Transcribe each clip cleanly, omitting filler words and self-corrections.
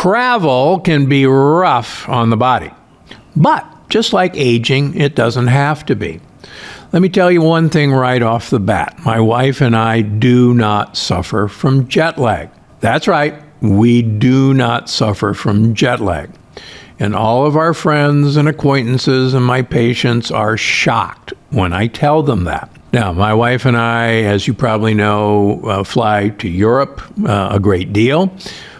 Travel can be rough on the body, but just like aging, it doesn't have to be. Let me tell you one thing right off the bat. My wife and I do not suffer from jet lag. That's right, we do not suffer from jet lag. And all of our friends and acquaintances and my patients are shocked when I tell them that. Now, my wife and I, as you probably know, fly to Europe a great deal.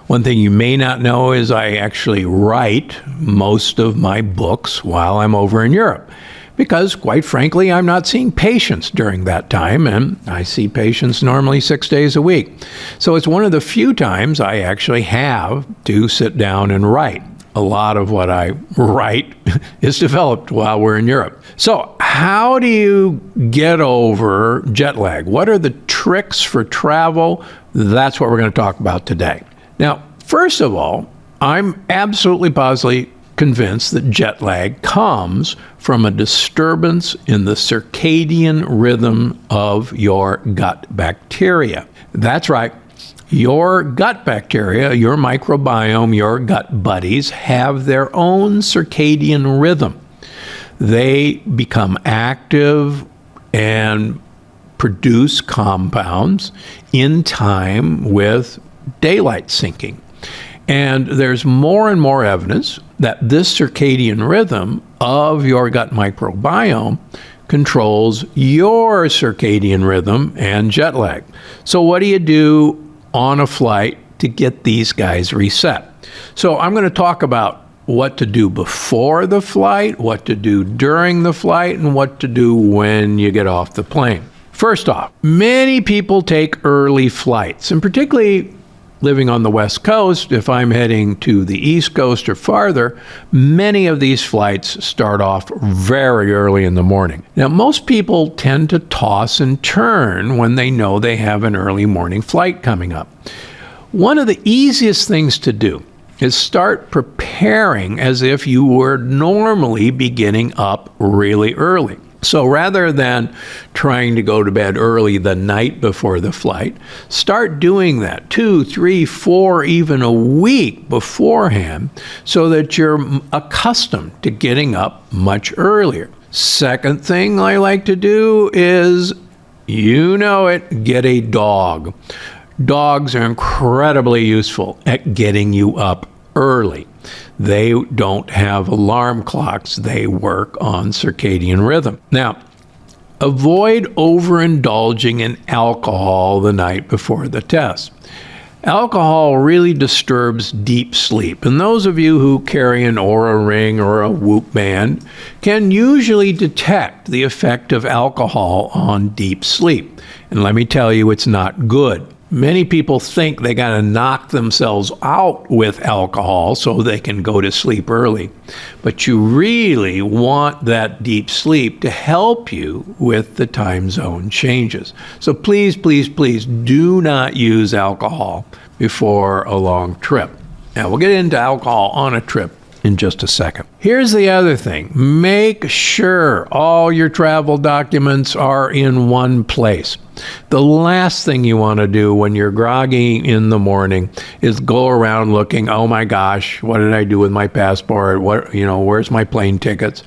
One thing you may not know is I actually write most of my books while I'm over in Europe. Because, quite frankly, I'm not seeing patients during that time, and I see patients normally 6 days a week. So it's one of the few times I actually have to sit down and write. A lot of what I write is developed while we're in Europe. So how do you get over jet lag? What are the tricks for travel? That's what we're going to talk about today. Now, first of all, I'm absolutely positively convinced that jet lag comes from a disturbance in the circadian rhythm of your gut bacteria. That's right. Your gut bacteria, your microbiome, your gut buddies have their own circadian rhythm. They become active and produce compounds in time with daylight sinking. And there's more and more evidence that this circadian rhythm of your gut microbiome controls your circadian rhythm and jet lag. So what do you do on a flight to get these guys reset? So I'm going to talk about what to do before the flight, what to do during the flight, and what to do when you get off the plane. First off, many people take early flights, and particularly living on the West Coast, if I'm heading to the East Coast or farther, many of these flights start off very early in the morning. Now, most people tend to toss and turn when they know they have an early morning flight coming up. One of the easiest things to do is start preparing as if you were normally beginning up really early. So rather than trying to go to bed early the night before the flight, start doing that 2, 3, 4, even a week beforehand so that you're accustomed to getting up much earlier. Second thing I like to do is, you know it, get a dog. Dogs are incredibly useful at getting you up early. They don't have alarm clocks. They work on circadian rhythm. Now, avoid overindulging in alcohol the night before the test. Alcohol really disturbs deep sleep, and those of you who carry an Oura ring or a Whoop band can usually detect the effect of alcohol on deep sleep. And let me tell you, it's not good. Many people think they got to knock themselves out with alcohol so they can go to sleep early. But you really want that deep sleep to help you with the time zone changes. So please, please, please do not use alcohol before a long trip. Now, we'll get into alcohol on a trip in just a second. Here's the other thing. Make sure all your travel documents are in one place. The last thing you want to do when you're groggy in the morning is go around looking, oh my gosh, what did I do with my passport? Where's my plane tickets?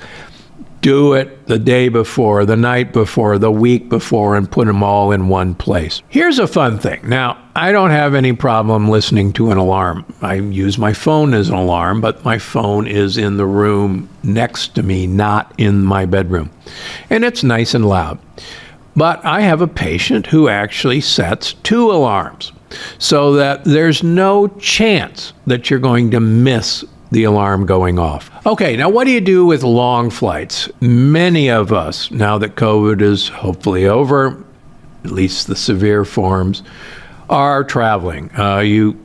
Do it the day before, the night before, the week before, and put them all in one place. Here's a fun thing. Now, I don't have any problem listening to an alarm. I use my phone as an alarm, but my phone is in the room next to me, not in my bedroom. And it's nice and loud. But I have a patient who actually sets 2 alarms so that there's no chance that you're going to miss the alarm going off. Okay, now what do you do with long flights? Many of us, now that COVID is hopefully over, at least the severe forms, are traveling. You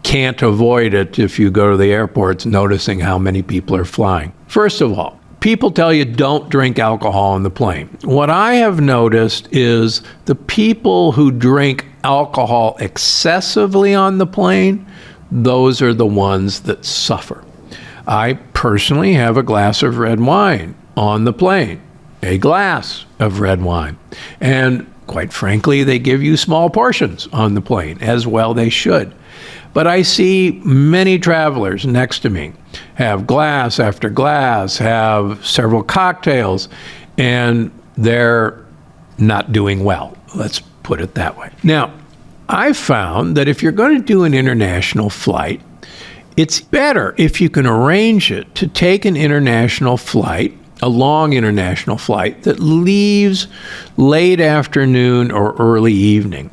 can't avoid it if you go to the airports noticing how many people are flying. First of all, people tell you don't drink alcohol on the plane. What I have noticed is the people who drink alcohol excessively on the plane, those are the ones that suffer. I personally have a glass of red wine on the plane, a glass of red wine. And quite frankly, they give you small portions on the plane, as well they should. But I see many travelers next to me have glass after glass, have several cocktails, and they're not doing well. Let's put it that way. Now, I found that if you're going to do an international flight, it's better if you can arrange it to take an international flight, a long international flight that leaves late afternoon or early evening.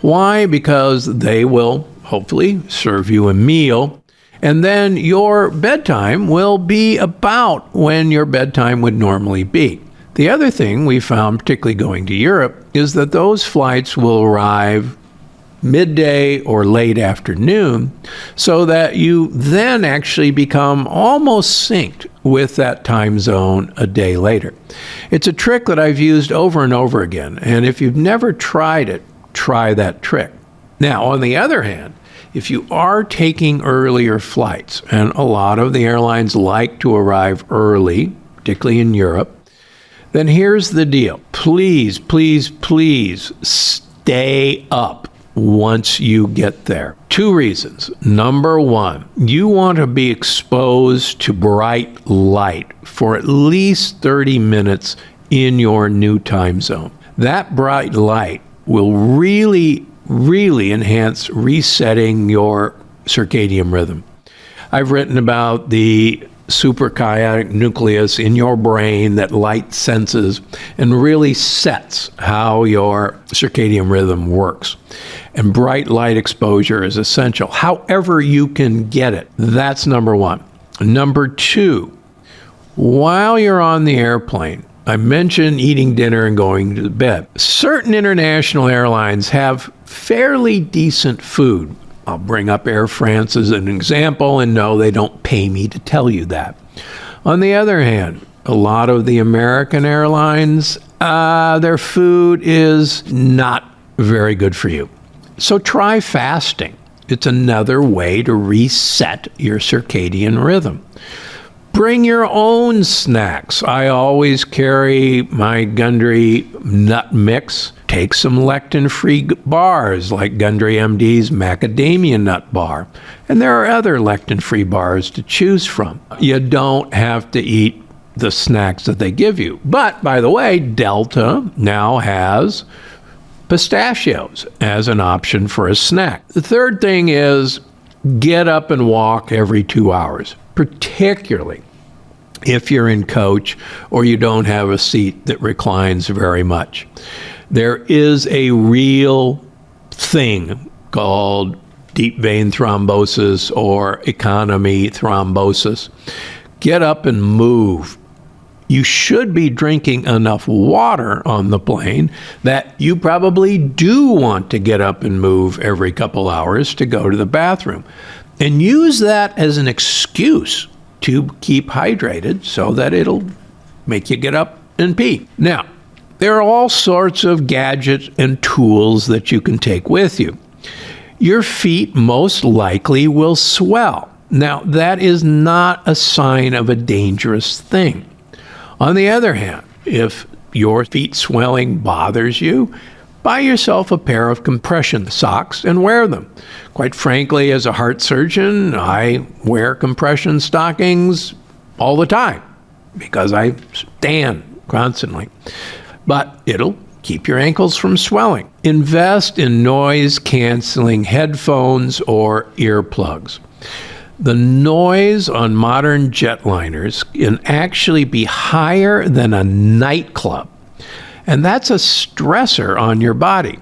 Why? Because they will hopefully serve you a meal, and then your bedtime will be about when your bedtime would normally be. The other thing we found, particularly going to Europe, is that those flights will arrive midday or late afternoon, so that you then actually become almost synced with that time zone a day later. It's a trick that I've used over and over again, and if you've never tried it, try that trick. Now, on the other hand, if you are taking earlier flights, and a lot of the airlines like to arrive early, particularly in Europe, then here's the deal. Please, please, please stay up once you get there. 2 reasons. Number 1, you want to be exposed to bright light for at least 30 minutes in your new time zone. That bright light will really enhance resetting your circadian rhythm. I've written about the suprachiasmatic nucleus in your brain that light senses and really sets how your circadian rhythm works. And bright light exposure is essential. However you can get it, that's number 1. Number 2, while you're on the airplane, I mentioned eating dinner and going to bed. Certain international airlines have fairly decent food. I'll bring up Air France as an example, and no, they don't pay me to tell you that. On the other hand, a lot of the American airlines, their food is not very good for you. So try fasting. It's another way to reset your circadian rhythm. Bring your own snacks. I always carry my Gundry nut mix. Take some lectin-free bars like Gundry MD's macadamia nut bar. And there are other lectin-free bars to choose from. You don't have to eat the snacks that they give you. But, by the way, Delta now has pistachios as an option for a snack. The third thing is get up and walk every 2 hours, particularly if you're in coach or you don't have a seat that reclines very much. There is a real thing called deep vein thrombosis or economy thrombosis. Get up and move. You should be drinking enough water on the plane that you probably do want to get up and move every couple hours to go to the bathroom. And use that as an excuse to keep hydrated so that it'll make you get up and pee. Now, there are all sorts of gadgets and tools that you can take with you. Your feet most likely will swell. Now, that is not a sign of a dangerous thing. On the other hand, if your feet swelling bothers you, buy yourself a pair of compression socks and wear them. Quite frankly, as a heart surgeon, I wear compression stockings all the time because I stand constantly. But it'll keep your ankles from swelling. Invest in noise-canceling headphones or earplugs. The noise on modern jetliners can actually be higher than a nightclub, and that's a stressor on your body.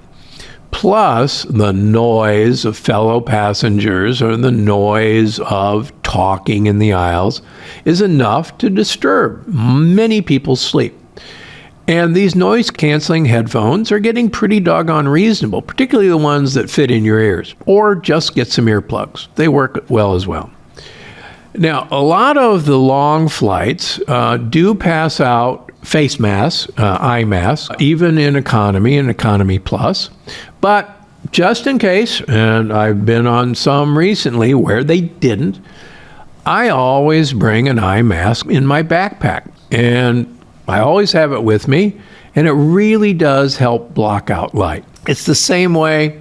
Plus, the noise of fellow passengers or the noise of talking in the aisles is enough to disturb many people's sleep. And these noise-canceling headphones are getting pretty doggone reasonable, particularly the ones that fit in your ears. Or just get some earplugs. They work well as well. Now, a lot of the long flights do pass out face masks, eye masks, even in economy and economy plus. But just in case, and I've been on some recently where they didn't, I always bring an eye mask in my backpack. And I always have it with me, and it really does help block out light. It's the same way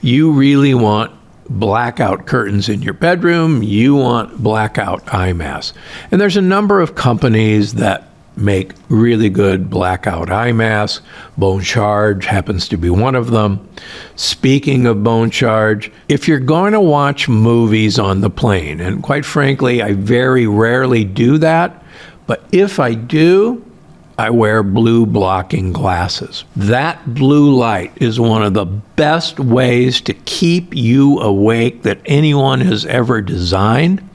you really want blackout curtains in your bedroom, you want blackout eye masks. And there's a number of companies that make really good blackout eye masks. Bone Charge happens to be one of them. Speaking of Bone Charge, if you're going to watch movies on the plane, and quite frankly, I very rarely do that, but if I do, I wear blue blocking glasses. That blue light is one of the best ways to keep you awake that anyone has ever designed.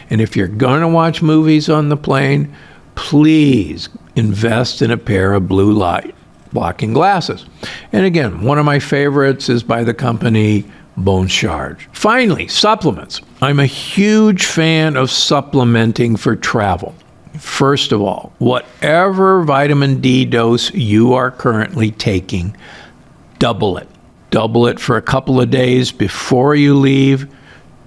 And if you're going to watch movies on the plane, please invest in a pair of blue light blocking glasses. And again, one of my favorites is by the company Bone Charge. Finally, supplements. I'm a huge fan of supplementing for travel. First of all, whatever vitamin D dose you are currently taking, double it. Double it for a couple of days before you leave,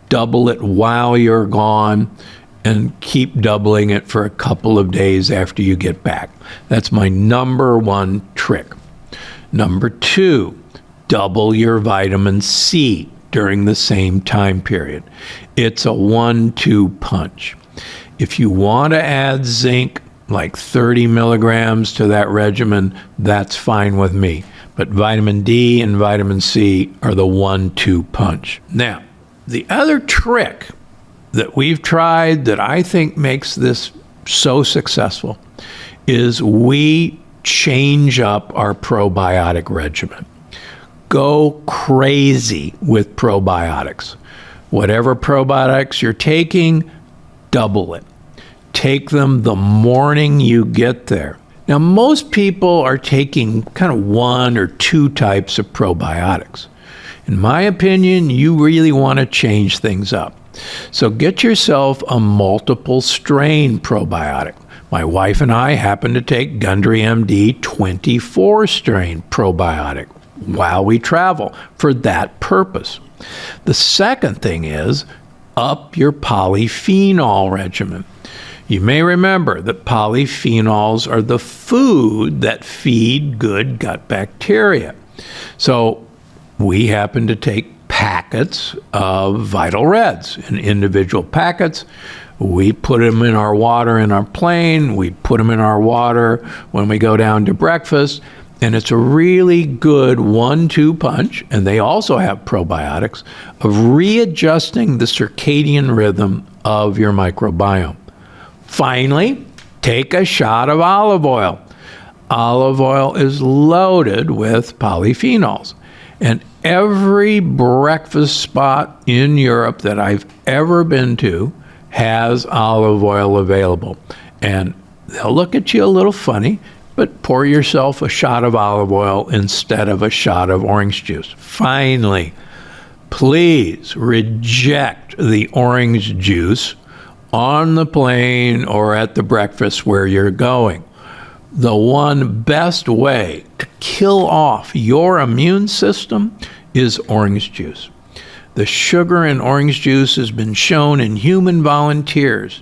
double it while you're gone, and keep doubling it for a couple of days after you get back. That's my number one trick. Number two, double your vitamin C during the same time period. It's a 1-2 punch. If you want to add zinc, like 30 milligrams to that regimen, that's fine with me. But vitamin D and vitamin C are the 1-2 punch. Now, the other trick that we've tried that I think makes this so successful is we change up our probiotic regimen. Go crazy with probiotics. Whatever probiotics you're taking, double it. Take them the morning you get there. Now, most people are taking kind of 1 or 2 types of probiotics. In my opinion, you really want to change things up. So get yourself a multiple strain probiotic. My wife and I happen to take Gundry MD 24 strain probiotic while we travel for that purpose. The second thing is up your polyphenol regimen. You may remember that polyphenols are the food that feed good gut bacteria. So we happen to take packets of Vital Reds in individual packets. We put them in our water in our plane. We put them in our water when we go down to breakfast. And it's a really good 1-2 punch, and they also have probiotics, of readjusting the circadian rhythm of your microbiome. Finally, take a shot of olive oil. Olive oil is loaded with polyphenols. And every breakfast spot in Europe that I've ever been to has olive oil available. And they'll look at you a little funny, but pour yourself a shot of olive oil instead of a shot of orange juice. Finally, please reject the orange juice on the plane or at the breakfast where you're going. The one best way to kill off your immune system is orange juice. The sugar in orange juice has been shown in human volunteers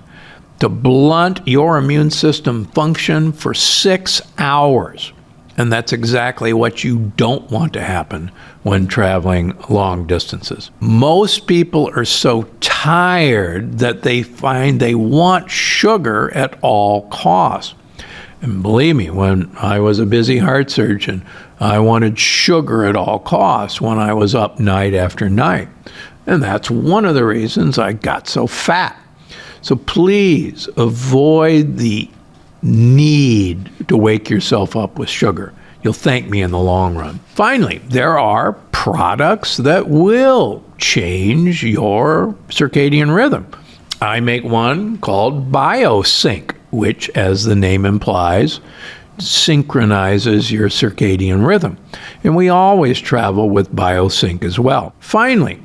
to blunt your immune system function for 6 hours. And that's exactly what you don't want to happen when traveling long distances. Most people are so tired that they find they want sugar at all costs. And believe me, when I was a busy heart surgeon, I wanted sugar at all costs when I was up night after night. And that's one of the reasons I got so fat. So please avoid the need to wake yourself up with sugar. You'll thank me in the long run. Finally, there are products that will change your circadian rhythm. I make one called BioSync, which, as the name implies, synchronizes your circadian rhythm. And we always travel with BioSync as well. Finally,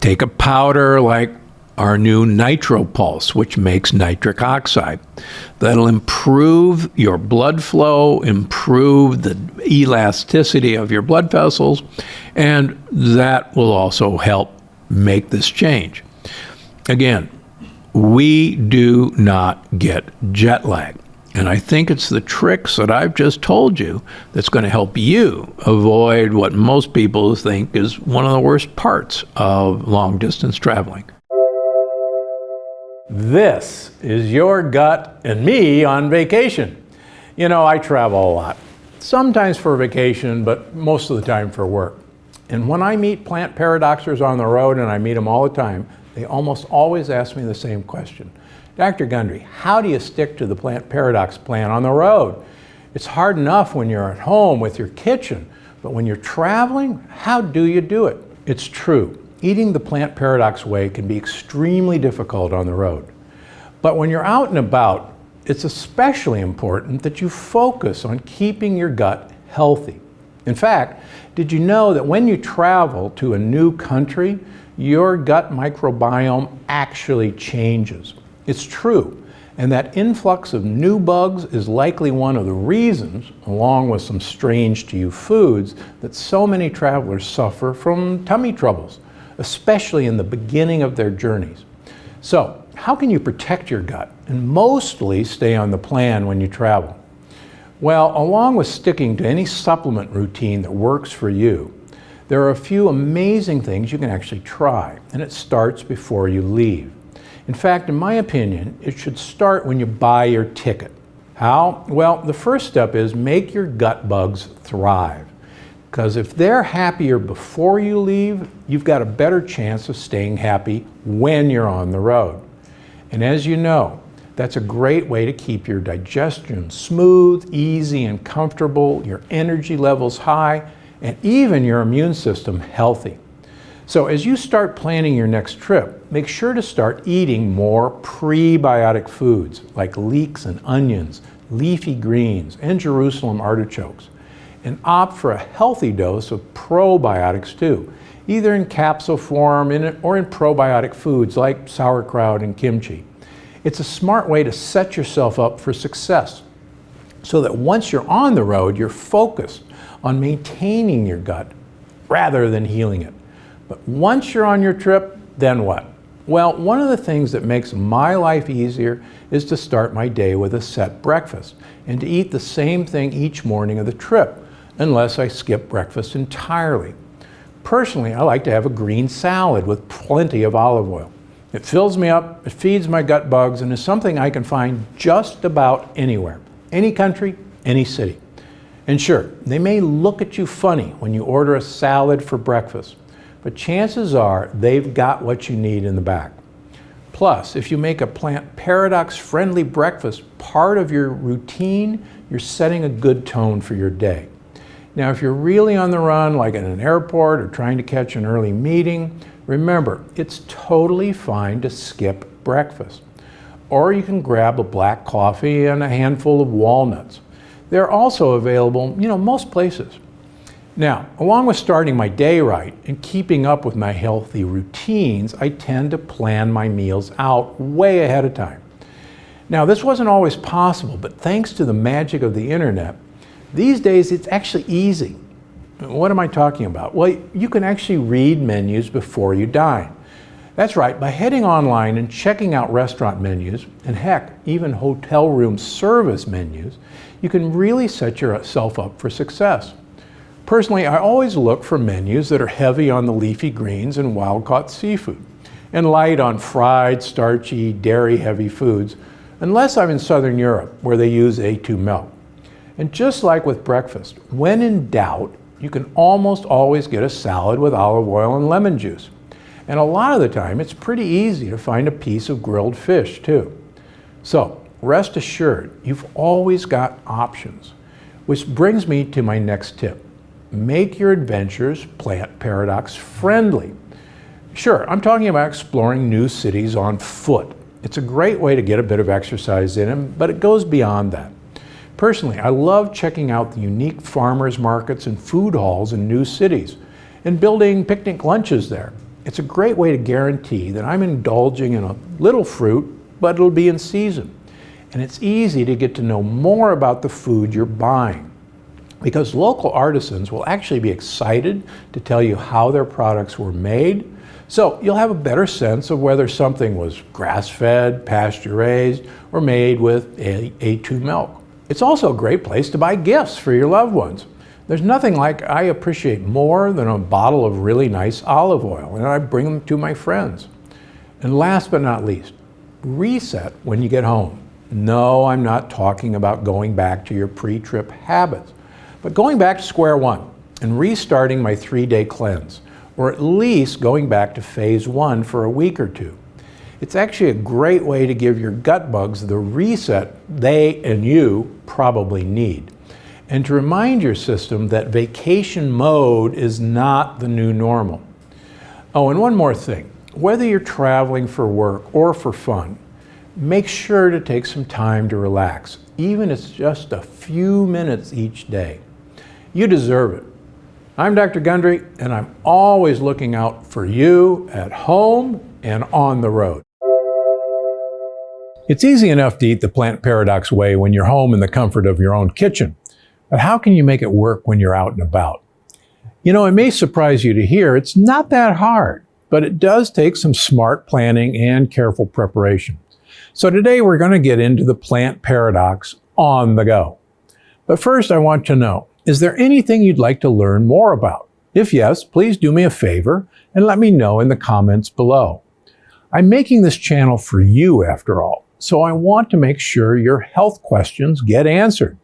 take a powder like our new Nitro Pulse, which makes nitric oxide. That'll improve your blood flow, improve the elasticity of your blood vessels, and that will also help make this change. Again, we do not get jet lag. And I think it's the tricks that I've just told you that's going to help you avoid what most people think is one of the worst parts of long-distance traveling. This is your gut and me on vacation. You know, I travel a lot, sometimes for vacation, but most of the time for work. And when I meet plant paradoxers on the road, and I meet them all the time, they almost always ask me the same question. Dr. Gundry, how do you stick to the plant paradox plan on the road? It's hard enough when you're at home with your kitchen, but when you're traveling, how do you do it? It's true. Eating the plant paradox way can be extremely difficult on the road. But when you're out and about, it's especially important that you focus on keeping your gut healthy. In fact, did you know that when you travel to a new country, your gut microbiome actually changes? It's true, and that influx of new bugs is likely one of the reasons, along with some strange to you foods, that so many travelers suffer from tummy troubles, especially in the beginning of their journeys. So, how can you protect your gut and mostly stay on the plan when you travel? Well, along with sticking to any supplement routine that works for you, there are a few amazing things you can actually try, and it starts before you leave. In fact, in my opinion, it should start when you buy your ticket. How? Well, the first step is make your gut bugs thrive. Because if they're happier before you leave, you've got a better chance of staying happy when you're on the road. And as you know, that's a great way to keep your digestion smooth, easy, and comfortable, your energy levels high, and even your immune system healthy. So as you start planning your next trip, make sure to start eating more prebiotic foods like leeks and onions, leafy greens, and Jerusalem artichokes. And opt for a healthy dose of probiotics too, either in capsule form or in probiotic foods like sauerkraut and kimchi. It's a smart way to set yourself up for success so that once you're on the road, you're focused on maintaining your gut rather than healing it. But once you're on your trip, then what? Well, one of the things that makes my life easier is to start my day with a set breakfast and to eat the same thing each morning of the trip, unless I skip breakfast entirely. Personally, I like to have a green salad with plenty of olive oil. It fills me up, it feeds my gut bugs, and is something I can find just about anywhere, any country, any city. And sure, they may look at you funny when you order a salad for breakfast, but chances are they've got what you need in the back. Plus, if you make a plant paradox-friendly breakfast part of your routine, you're setting a good tone for your day. Now, if you're really on the run, like at an airport or trying to catch an early meeting, remember, it's totally fine to skip breakfast. Or you can grab a black coffee and a handful of walnuts. They're also available, most places. Now, along with starting my day right and keeping up with my healthy routines, I tend to plan my meals out way ahead of time. Now, this wasn't always possible, but thanks to the magic of the internet, these days it's actually easy. What am I talking about? Well, you can actually read menus before you dine. That's right, by heading online and checking out restaurant menus, and heck, even hotel room service menus, you can really set yourself up for success. Personally, I always look for menus that are heavy on the leafy greens and wild-caught seafood, and light on fried, starchy, dairy-heavy foods, unless I'm in Southern Europe, where they use A2 milk. And just like with breakfast, when in doubt, you can almost always get a salad with olive oil and lemon juice. And a lot of the time, it's pretty easy to find a piece of grilled fish, too. So, rest assured, you've always got options. Which brings me to my next tip. Make your adventures plant paradox friendly. Sure, I'm talking about exploring new cities on foot. It's a great way to get a bit of exercise in, but it goes beyond that. Personally, I love checking out the unique farmers markets and food halls in new cities and building picnic lunches there. It's a great way to guarantee that I'm indulging in a little fruit, but it'll be in season. And it's easy to get to know more about the food you're buying, because local artisans will actually be excited to tell you how their products were made, So you'll have a better sense of whether something was grass-fed, pasture-raised, or made with A2 milk. It's also a great place to buy gifts for your loved ones. There's nothing like I appreciate more than a bottle of really nice olive oil, and I bring them to my friends. And last but not least, reset when you get home. No, I'm not talking about going back to your pre-trip habits, but going back to square one and restarting my 3-day cleanse, or at least going back to phase 1 for a week or two. It's actually a great way to give your gut bugs the reset they and you probably need, and to remind your system that vacation mode is not the new normal. Oh, and one more thing. Whether you're traveling for work or for fun, make sure to take some time to relax, even if it's just a few minutes each day. You deserve it. I'm Dr. Gundry, and I'm always looking out for you at home and on the road. It's easy enough to eat the plant paradox way when you're home in the comfort of your own kitchen, but how can you make it work when you're out and about? You know, it may surprise you to hear it's not that hard, but it does take some smart planning and careful preparation. So today we're going to get into the plant paradox on the go. But first I want to know, is there anything you'd like to learn more about? If yes, please do me a favor and let me know in the comments below. I'm making this channel for you after all, so I want to make sure your health questions get answered.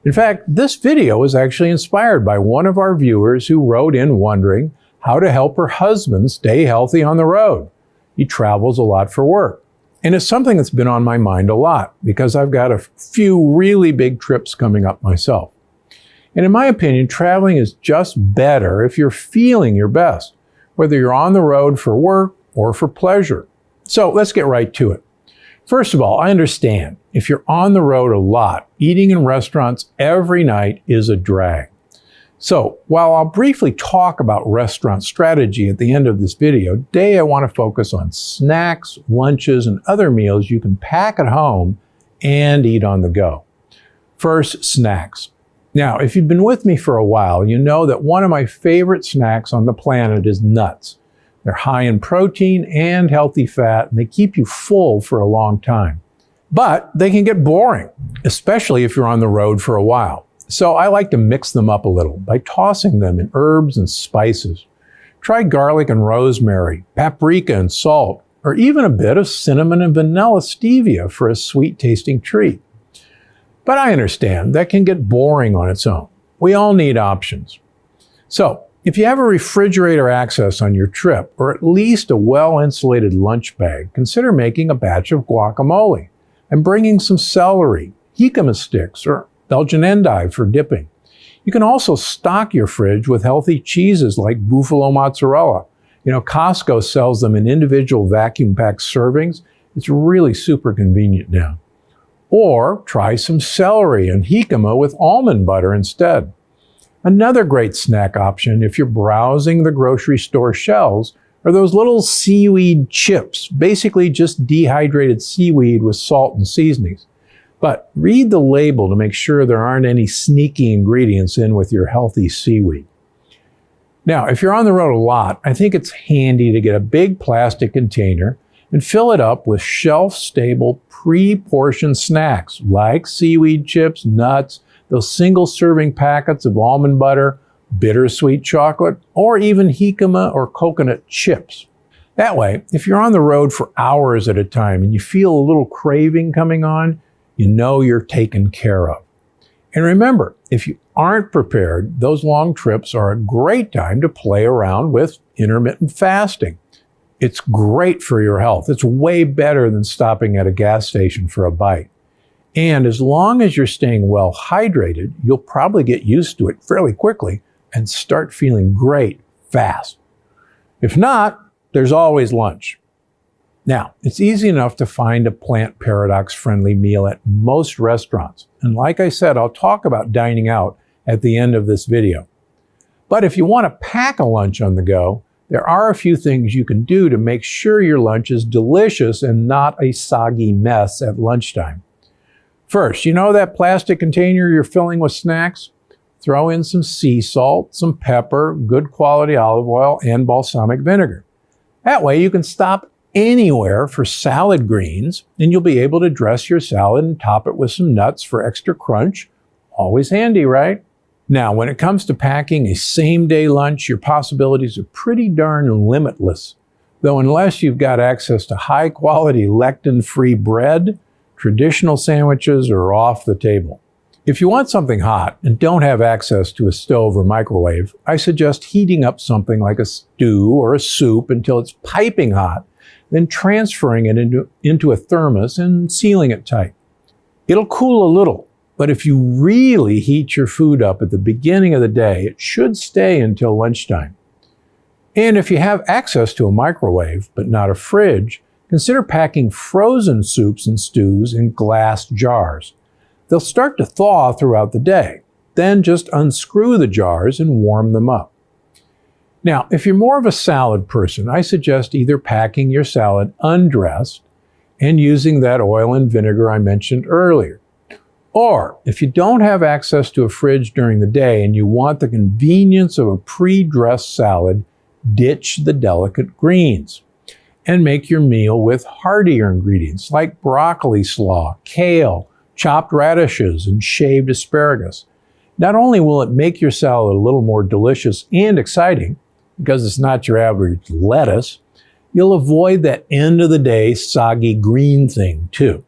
In fact, this video was actually inspired by one of our viewers who wrote in wondering how to help her husband stay healthy on the road. He travels a lot for work. And it's something that's been on my mind a lot because I've got a few really big trips coming up myself. And in my opinion, traveling is just better if you're feeling your best, whether you're on the road for work or for pleasure. So let's get right to it. First of all, I understand if you're on the road a lot, eating in restaurants every night is a drag. So while I'll briefly talk about restaurant strategy at the end of this video, today I want to focus on snacks, lunches, and other meals you can pack at home and eat on the go. First, snacks. Now, if you've been with me for a while, you know that one of my favorite snacks on the planet is nuts. They're high in protein and healthy fat, and they keep you full for a long time. But they can get boring, especially if you're on the road for a while. So I like to mix them up a little by tossing them in herbs and spices. Try garlic and rosemary, paprika and salt, or even a bit of cinnamon and vanilla stevia for a sweet-tasting treat. But I understand that can get boring on its own. We all need options. So if you have a refrigerator access on your trip, or at least a well-insulated lunch bag, consider making a batch of guacamole and bringing some celery, jicama sticks, or Belgian endive for dipping. You can also stock your fridge with healthy cheeses like buffalo mozzarella. You know, Costco sells them in individual vacuum-packed servings. It's really super convenient now. Or try some celery and jicama with almond butter instead. Another great snack option if you're browsing the grocery store shelves are those little seaweed chips, basically just dehydrated seaweed with salt and seasonings. But read the label to make sure there aren't any sneaky ingredients in with your healthy seaweed. Now, if you're on the road a lot, I think it's handy to get a big plastic container and fill it up with shelf-stable, pre-portioned snacks like seaweed chips, nuts, those single-serving packets of almond butter, bittersweet chocolate, or even jicama or coconut chips. That way, if you're on the road for hours at a time and you feel a little craving coming on, you know you're taken care of. And remember, if you aren't prepared, those long trips are a great time to play around with intermittent fasting. It's great for your health. It's way better than stopping at a gas station for a bite. And as long as you're staying well hydrated, you'll probably get used to it fairly quickly and start feeling great fast. If not, there's always lunch. Now, it's easy enough to find a plant paradox-friendly meal at most restaurants. And like I said, I'll talk about dining out at the end of this video. But if you want to pack a lunch on the go, there are a few things you can do to make sure your lunch is delicious and not a soggy mess at lunchtime. First, you know that plastic container you're filling with snacks? Throw in some sea salt, some pepper, good quality olive oil, and balsamic vinegar. That way you can stop anywhere for salad greens, and you'll be able to dress your salad and top it with some nuts for extra crunch. Always handy, right? Now, when it comes to packing a same-day lunch, your possibilities are pretty darn limitless. Though unless you've got access to high-quality lectin-free bread, traditional sandwiches are off the table. If you want something hot and don't have access to a stove or microwave, I suggest heating up something like a stew or a soup until it's piping hot, then transferring it into a thermos and sealing it tight. It'll cool a little, but if you really heat your food up at the beginning of the day, it should stay until lunchtime. And if you have access to a microwave, but not a fridge, consider packing frozen soups and stews in glass jars. They'll start to thaw throughout the day. Then just unscrew the jars and warm them up. Now, if you're more of a salad person, I suggest either packing your salad undressed and using that oil and vinegar I mentioned earlier. Or, if you don't have access to a fridge during the day and you want the convenience of a pre-dressed salad, ditch the delicate greens and make your meal with heartier ingredients like broccoli slaw, kale, chopped radishes, and shaved asparagus. Not only will it make your salad a little more delicious and exciting, because it's not your average lettuce, you'll avoid that end of the day soggy green thing too.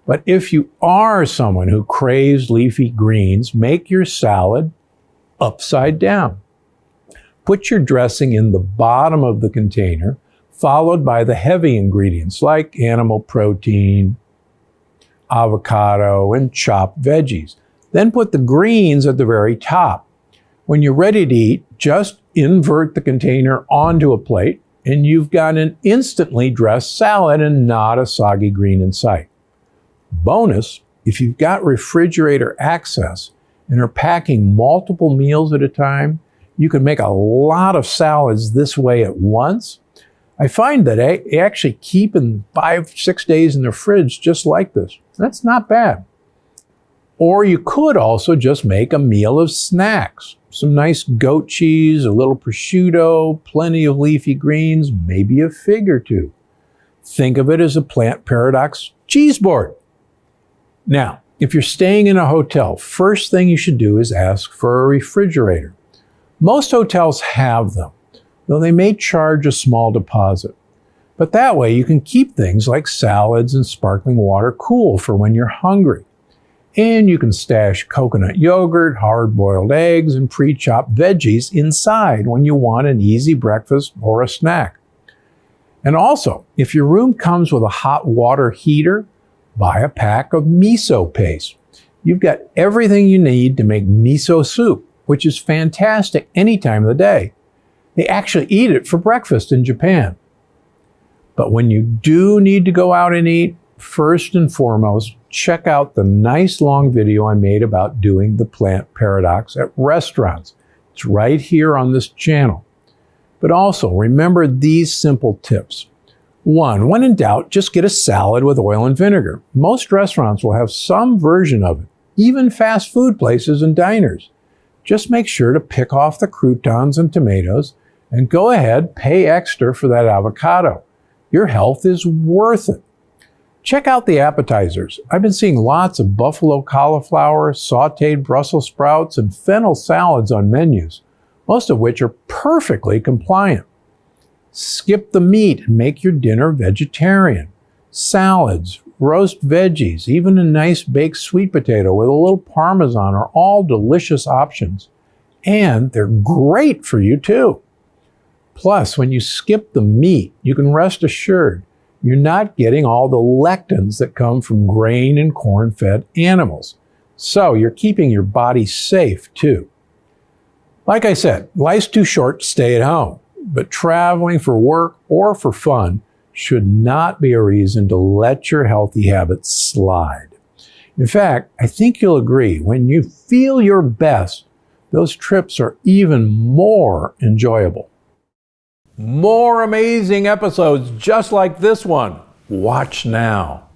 But if you are someone who craves leafy greens, make your salad upside down. Put your dressing in the bottom of the container, followed by the heavy ingredients like animal protein, avocado, and chopped veggies. Then put the greens at the very top. When you're ready to eat, just invert the container onto a plate, and you've got an instantly dressed salad and not a soggy green in sight. Bonus, if you've got refrigerator access and are packing multiple meals at a time, you can make a lot of salads this way at once. I find that I actually keep in 5-6 days in the fridge just like this. That's not bad. Or you could also just make a meal of snacks. Some nice goat cheese, a little prosciutto, plenty of leafy greens, maybe a fig or two. Think of it as a plant paradox cheese board. Now, if you're staying in a hotel, first thing you should do is ask for a refrigerator. Most hotels have them, though they may charge a small deposit. But that way you can keep things like salads and sparkling water cool for when you're hungry. And you can stash coconut yogurt, hard-boiled eggs, and pre-chopped veggies inside when you want an easy breakfast or a snack. And also, if your room comes with a hot water heater, buy a pack of miso paste. You've got everything you need to make miso soup, which is fantastic any time of the day. They actually eat it for breakfast in Japan. But when you do need to go out and eat, first and foremost, check out the nice long video I made about doing the plant paradox at restaurants. It's right here on this channel. But also, remember these simple tips. 1, when in doubt, just get a salad with oil and vinegar. Most restaurants will have some version of it, even fast food places and diners. Just make sure to pick off the croutons and tomatoes, and go ahead, pay extra for that avocado. Your health is worth it. Check out the appetizers. I've been seeing lots of buffalo cauliflower, sauteed Brussels sprouts, and fennel salads on menus, most of which are perfectly compliant. Skip the meat and make your dinner vegetarian. Salads, roast veggies, even a nice baked sweet potato with a little Parmesan are all delicious options. And they're great for you too. Plus, when you skip the meat, you can rest assured you're not getting all the lectins that come from grain and corn-fed animals. So you're keeping your body safe too. Like I said, life's too short to stay at home, but traveling for work or for fun should not be a reason to let your healthy habits slide. In fact, I think you'll agree, when you feel your best, those trips are even more enjoyable. More amazing episodes just like this one. Watch now.